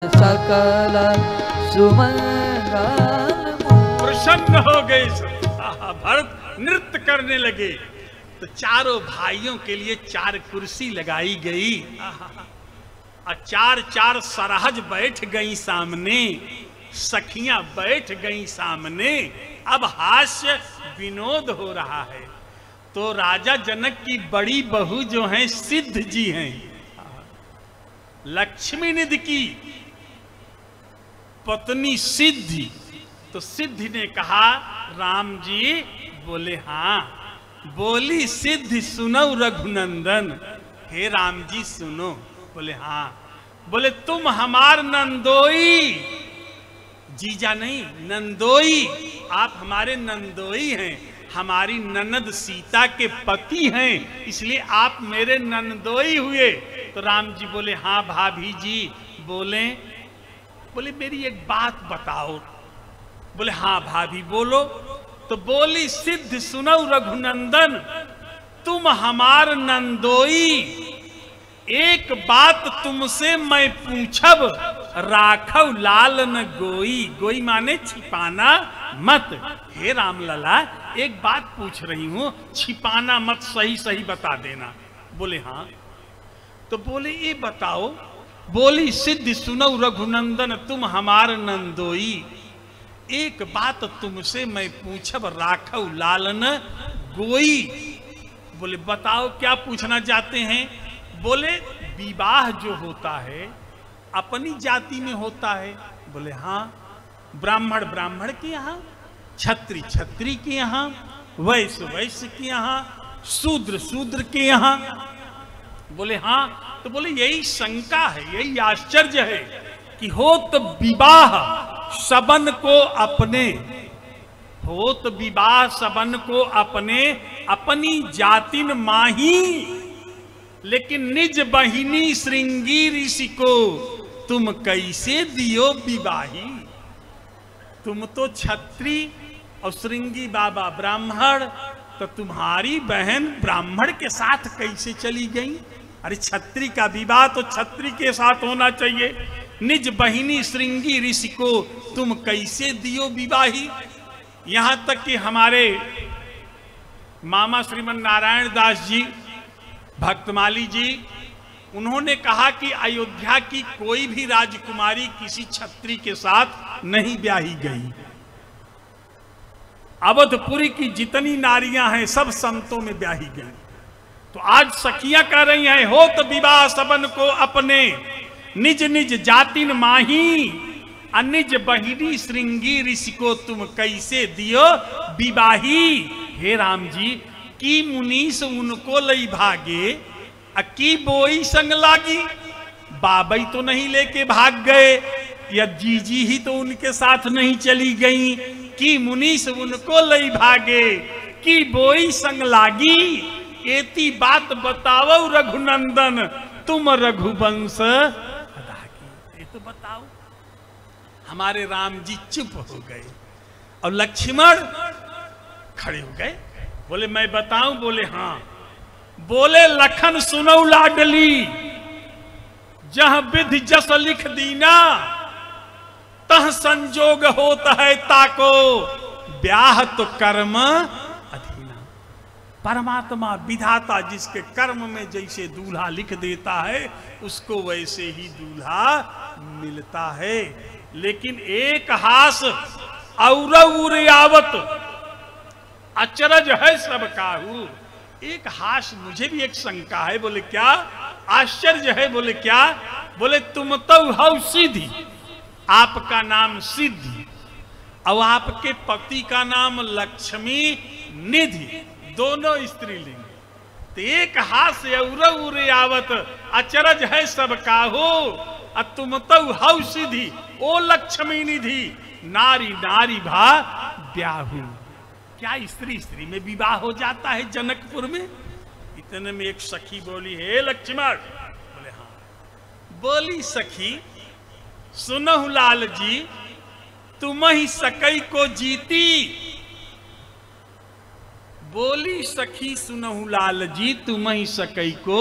सकल सुमंगल। प्रसन्न हो गए भरत नृत्य करने लगे। तो चारों भाइयों के लिए 4 कुर्सी लगाई गई और 4 सरहज बैठ गई सामने, सखियां बैठ गई सामने। अब हास्य विनोद हो रहा है। तो राजा जनक की बड़ी बहू जो हैं सिद्ध जी हैं, लक्ष्मी निधि की पत्नी सिद्धि। तो सिद्धि ने कहा राम जी, बोले हाँ। बोली सिद्धि सुनो रघुनंदन, हे राम जी सुनो। बोले हाँ। बोले तुम हमार नंदोई, जीजा नहीं नंदोई, आप हमारे नंदोई हैं, हमारी ननद सीता के पति हैं, इसलिए आप मेरे नंदोई हुए। तो राम जी बोले हाँ भाभी जी बोले। बोले मेरी एक बात बताओ। बोले हाँ भाभी बोलो। तो बोली सिद्ध सुनो रघुनंदन, तुम हमार नंदोई, एक बात तुमसे मैं पूछब, राखव लाल न गोई। गोई माने छिपाना मत। हे राम लला, एक बात पूछ रही हूं, छिपाना मत, सही सही बता देना। बोले हाँ। तो बोले ये बताओ। बोली सिद्धि सुनो रघुनंदन, तुम हमार नंदोई, एक बात तुमसे मैं पूछब, राखव लालन गोई। बोले बताओ क्या पूछना चाहते हैं। बोले विवाह जो होता है अपनी जाति में होता है। बोले हाँ। ब्राह्मण ब्राह्मण के यहाँ, क्षत्रिय क्षत्रिय के यहाँ, वैश्य वैश्य के यहाँ, शूद्र शूद्र के यहाँ। बोले हाँ। तो बोले यही शंका है, यही आश्चर्य है कि हो तो विवाह सबन को अपने, हो तो विवाह सबन को अपने, अपनी जातिन माही, लेकिन निज बहिनी श्रृंगी ऋषि को तुम कैसे दियो विवाही। तुम तो छत्री और श्रृंगी बाबा ब्राह्मण, तो तुम्हारी बहन ब्राह्मण के साथ कैसे चली गई। अरे छत्री का विवाह तो छत्री के साथ होना चाहिए। निज बहिनी श्रृंगी ऋषि को तुम कैसे दियो विवाही। यहां तक कि हमारे मामा श्रीमन नारायण दास जी भक्तमाली जी, उन्होंने कहा कि अयोध्या की कोई भी राजकुमारी किसी छत्री के साथ नहीं ब्याही गई। अवधपुरी की जितनी नारियां हैं सब संतों में ब्याही गई। तो आज सखियां कह रही हैं हो तो विवाह सबन को अपने, निज निज जातिन माही, अनिज बहिनी श्रृंगी ऋषि को तुम कैसे दियो विवाही। हे राम जी, की मुनीस उनको लई भागे, की बोई संग लागी। बाबई तो नहीं लेके भाग गए, या जीजी ही तो उनके साथ नहीं चली गई। की मुनीस उनको लई भागे, की बोई संग लागी। एती बात बताओ रघुनंदन, तुम रघुवंश अदागी। ये तो बताओ। हमारे राम जी चुप हो गए और लक्ष्मण खड़े हो गए। बोले मैं बताऊं। बोले हाँ। बोले लखन सुनो लाडली, जहां विधि जस लिख दीना, तह संजोग होता है ताको, ब्याह तो कर्म अधीना। परमात्मा विधाता जिसके कर्म में जैसे दूल्हा लिख देता है, उसको वैसे ही दूल्हा मिलता है। लेकिन एक हास और आवत, अचरज है सब काहू। एक हास, मुझे भी एक शंका है। बोले क्या आश्चर्य है। बोले क्या। बोले तुम तो हो सिद्धि, आपका नाम सिद्धि, और आपके पति का नाम लक्ष्मी निधि, दोनों स्त्रीलिंग। तो एक हास्य और आवत, अचरज है सब काहू, और तुम तो हो सिद्धि, ओ लक्ष्मी निधि, नारी नारी भा ब्याहू। क्या स्त्री स्त्री में विवाह हो जाता है जनकपुर में। इतने में एक सखी बोली हे लक्ष्मण। बोले हाँ। बोली सखी सुनहु लाल जी, तुम ही सकई को जीती। बोली सखी सुनहु लाल जी, तुम ही सकई को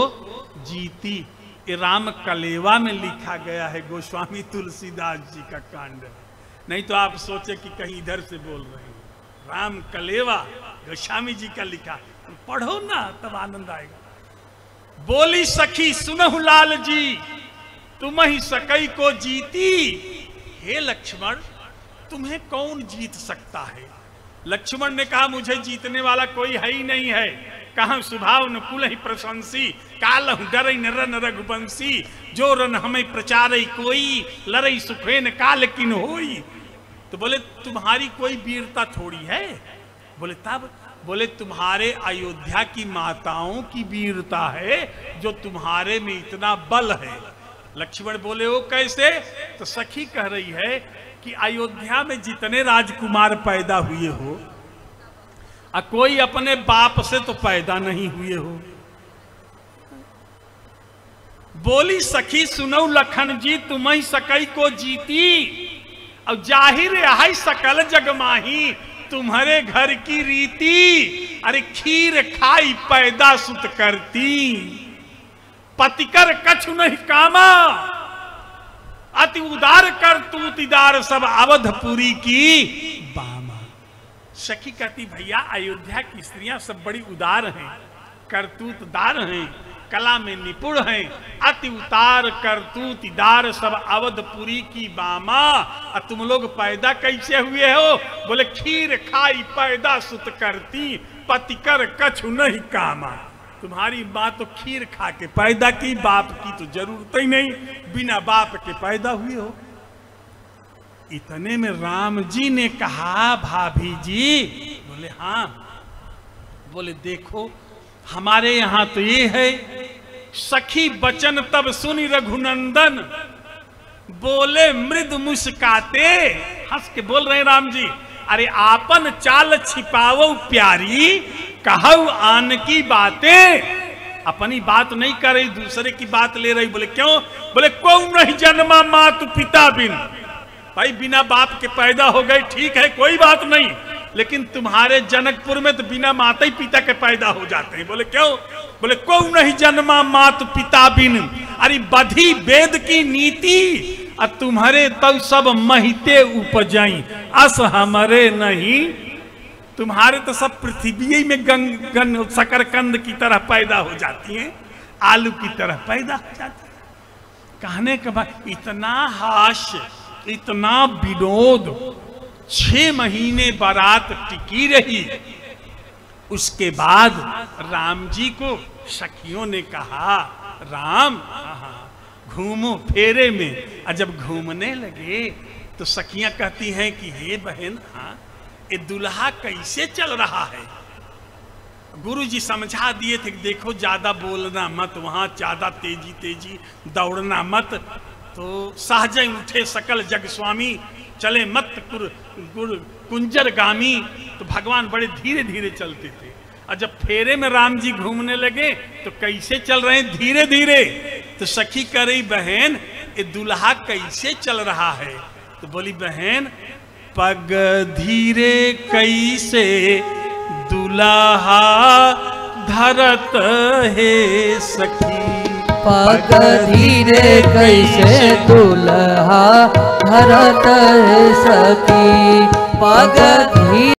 जीती। ये राम कलेवा में लिखा गया है, गोस्वामी तुलसीदास जी का कांड है। नहीं तो आप सोचे कि कहीं इधर से बोल रहे हैं। राम कलेवा गोस्वामी जी का लिखा, पढ़ो ना तब आनंद आएगा। बोली सखी सुनहु लाल जी, तुम ही सकई को जीती। हे लक्ष्मण, तुम्हें कौन जीत सकता है? लक्ष्मण ने कहा, मुझे जीतने वाला कोई है ही नहीं है। कहाँ स्वभाव न कुल ही प्रशंसी, कालहु डरई न रन रघुवंशी। जो रन हमें प्रचारई कोई, लड़ई सुखेन काल किन होई। तो बोले तुम्हारी कोई वीरता थोड़ी है। बोले तब? बोले तुम्हारे अयोध्या की माताओं की वीरता है जो तुम्हारे में इतना बल है। लक्ष्मण बोले वो कैसे? तो सखी कह रही है कि अयोध्या में जितने राजकुमार पैदा हुए हो, कोई अपने बाप से तो पैदा नहीं हुए हो। बोली सखी सुनौ लखन जी, तुम ही सकई को जीती। अब जाहिर है सकल जग माही, तुम्हारे घर की रीति। अरे खीर खाई पैदा सुत करती, पतिकर कछु नहीं कामा। अति उदार कर तूतीदार, सब अवधपुरी की बामा। सखी कहती भैया अयोध्या की स्त्रियां सब बड़ी उदार हैं, करतूतदार हैं, कला में निपुण हैं। अति उतार करतूतदार, सब अवधपुरी की बामा। और तुम लोग पैदा कैसे हुए हो? बोले खीर खाई पैदा सुत करती, पतिकर कछु नहीं कामा। तुम्हारी माँ तो खीर खा के पैदा की, बाप की तो जरूरत ही नहीं, बिना बाप के पैदा हुए हो। इतने में राम जी ने कहा, भाभी जी। बोले हाँ। बोले देखो हमारे यहाँ तो ये है, सखी बचन तब सुनी रघुनंदन, बोले मृद मुस्काते। हंस के बोल रहे हैं राम जी, अरे आपन चाल छिपावो प्यारी, कहू आन की बातें। अपनी बात नहीं कर रही, दूसरे की बात ले रही। बोले क्यों? बोले को नहीं जन्मा मातु पिता बिन। भाई बिना बाप के पैदा हो गए, ठीक है कोई बात नहीं, लेकिन तुम्हारे जनकपुर में तो बिना माता ही पिता के पैदा हो जाते हैं। बोले क्यों? बोले को नहीं जन्मा मातु पिता बिन, अरे बधी वेद की नीति। और तुम्हारे तब सब महिते उपजाई, अस हमारे नहीं। तुम्हारे तो सब पृथ्वी में शकरकंद की तरह पैदा हो जाती हैं, आलू की तरह पैदा हो जाती है। कहने के बाद इतना हास्य, इतना विनोद, 6 महीने बारात टिकी रही। उसके बाद राम जी को सखियों ने कहा, राम घूमो फेरे में। और जब घूमने लगे तो सखियां कहती हैं कि हे बहन, हाँ ये दुल्हा कैसे चल रहा है? गुरु जी समझा दिए थे कि देखो ज्यादा बोलना मत, वहां ज्यादा तेजी तेजी दौड़ना मत। तो सहज उठे सकल जग स्वामी, चले मत कुंजर गामी। तो भगवान बड़े धीरे धीरे चलते थे। और जब फेरे में राम जी घूमने लगे तो कैसे चल रहे हैं? धीरे धीरे। तो सखी कह रही, बहन ये दुल्हा कैसे चल रहा है? तो बोली बहन, पग धीरे कैसे दुल्हा धरत है सखी। पग धीरे कैसे दुल्हा धरत है सखी। पग धीरे